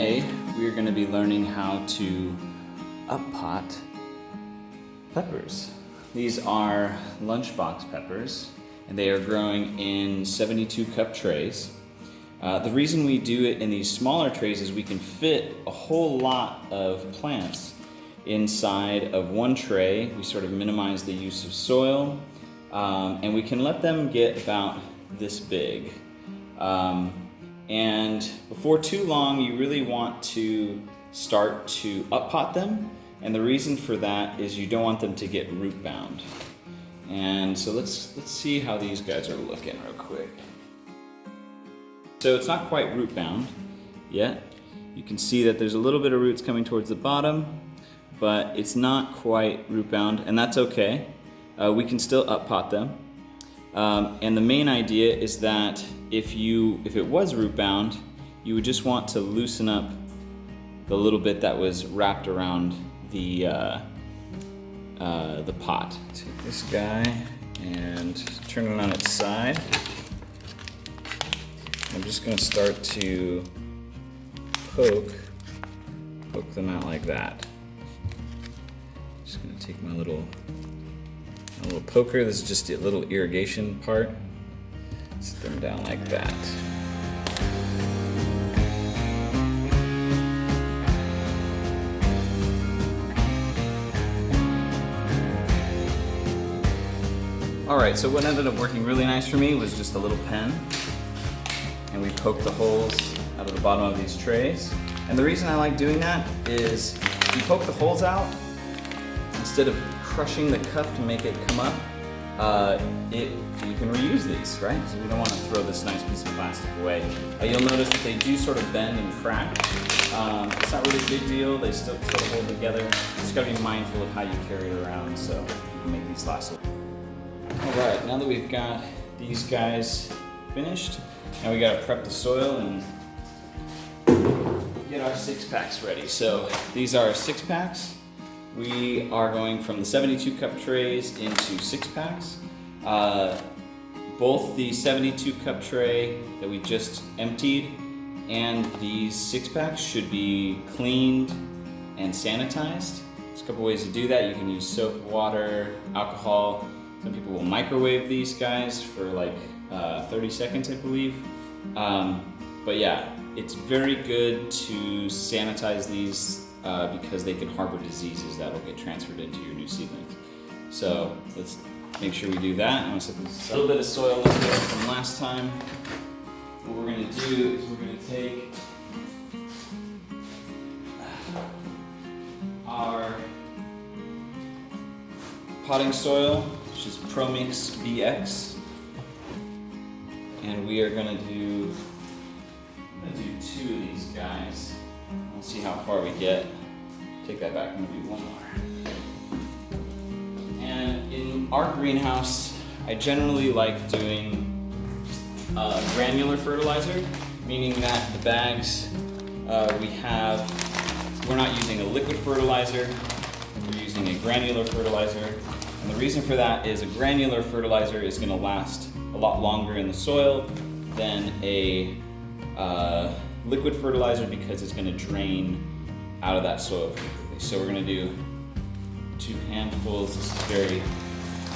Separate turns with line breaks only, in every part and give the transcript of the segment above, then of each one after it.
Today we are going to be learning how to up-pot peppers. These are lunchbox peppers and they are growing in 72 cup trays. The reason we do it in these smaller trays is we can fit a whole lot of plants inside of one tray. We sort of minimize the use of soil, and we can let them get about this big. And before too long, you really want to start to up-pot them. And the reason for that is you don't want them to get root bound. And so let's see how these guys are looking real quick. So it's not quite root bound yet. You can see that there's a little bit of roots coming towards the bottom, but it's not quite root bound, and that's okay. We can still up-pot them. And the main idea is that if it was root bound, you would just want to loosen up the little bit that was wrapped around the pot. Take this guy and turn it on its side. I'm just going to start to poke them out like that. Just going to take my little poker. This is just a little irrigation part. Sit them down like that. Alright, so what ended up working really nice for me was just a little pen. And we poked the holes out of the bottom of these trays. And the reason I like doing that is you poke the holes out, instead of crushing the cup to make it come up, you can reuse these, right? So we don't want to throw this nice piece of plastic away. You'll notice that they do sort of bend and crack. It's not really a big deal. They still sort of hold together. Just gotta be mindful of how you carry it around so you can make these last. All right, now that we've got these guys finished, now we gotta prep the soil and get our 6-packs ready. So these are 6-packs. We are going from the 72 cup trays into 6-packs. Both the 72 cup tray that we just emptied and these 6-packs should be cleaned and sanitized. There's a couple ways to do that. You can use soap, water, alcohol. Some people will microwave these guys for like 30 seconds, I believe. But yeah, it's very good to sanitize these because they can harbor diseases that will get transferred into your new seedlings. So let's make sure we do that. I'm gonna set this a little bit of soil in there from last time. What we're gonna do is we're gonna take our potting soil, which is ProMix BX, and we are gonna do 2 of these guys. We'll see how far we get. Take that back, I'm gonna do 1 more. And in our greenhouse, I generally like doing granular fertilizer, meaning that the bags we're not using a liquid fertilizer, we're using a granular fertilizer. And the reason for that is a granular fertilizer is gonna last a lot longer in the soil than a liquid fertilizer because it's going to drain out of that soil pretty quickly. So we're going to do 2 handfuls. This is very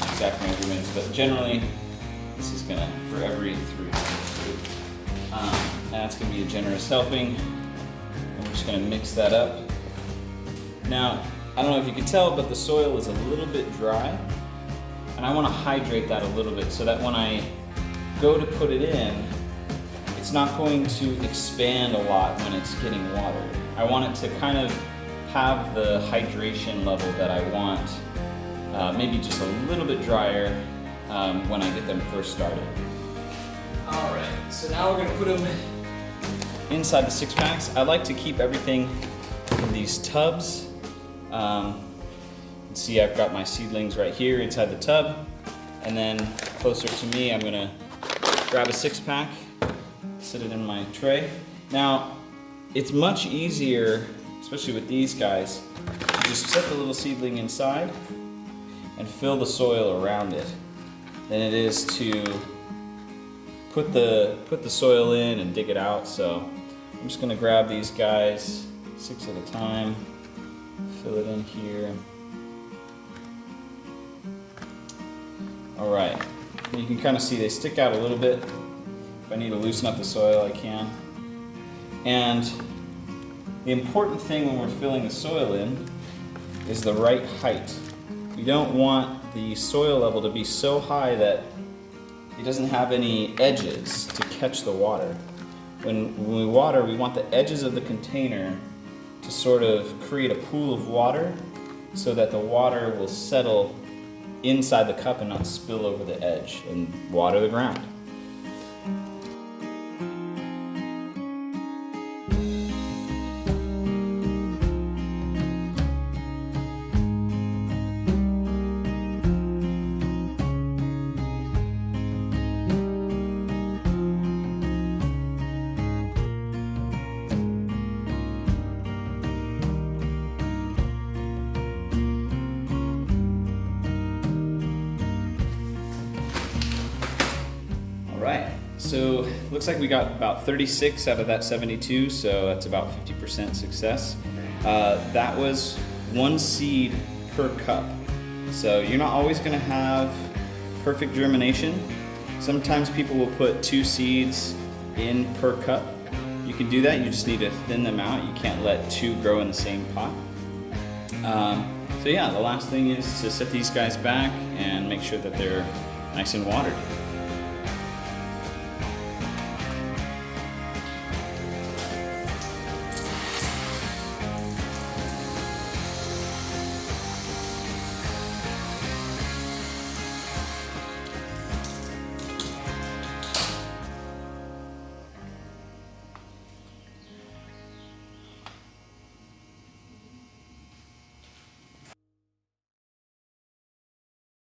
exact measurements, but generally this is going to, for every 3 that's going to be a generous helping. And we're just going to mix that up. Now, I don't know if you can tell, but the soil is a little bit dry, and I want to hydrate that a little bit so that when I go to put it in, it's not going to expand a lot when it's getting watered. I want it to kind of have the hydration level that I want, maybe just a little bit drier when I get them first started. All right, so now we're gonna put them inside the 6-packs. I like to keep everything in these tubs. You can see I've got my seedlings right here inside the tub, and then closer to me, I'm gonna grab a 6-pack, sit it in my tray. Now, it's much easier, especially with these guys, to just set the little seedling inside and fill the soil around it than it is to put the soil in and dig it out. So I'm just gonna grab these guys 6 at a time, fill it in here. All right, you can kind of see they stick out a little bit. If I need to loosen up the soil, I can. And the important thing when we're filling the soil in is the right height. We don't want the soil level to be so high that it doesn't have any edges to catch the water. When we water, we want the edges of the container to sort of create a pool of water so that the water will settle inside the cup and not spill over the edge and water the ground. Right, so looks like we got about 36 out of that 72, so that's about 50% success. That was 1 seed per cup. So you're not always gonna have perfect germination. Sometimes people will put 2 seeds in per cup. You can do that, you just need to thin them out. You can't let 2 grow in the same pot. So yeah, the last thing is to set these guys back and make sure that they're nice and watered.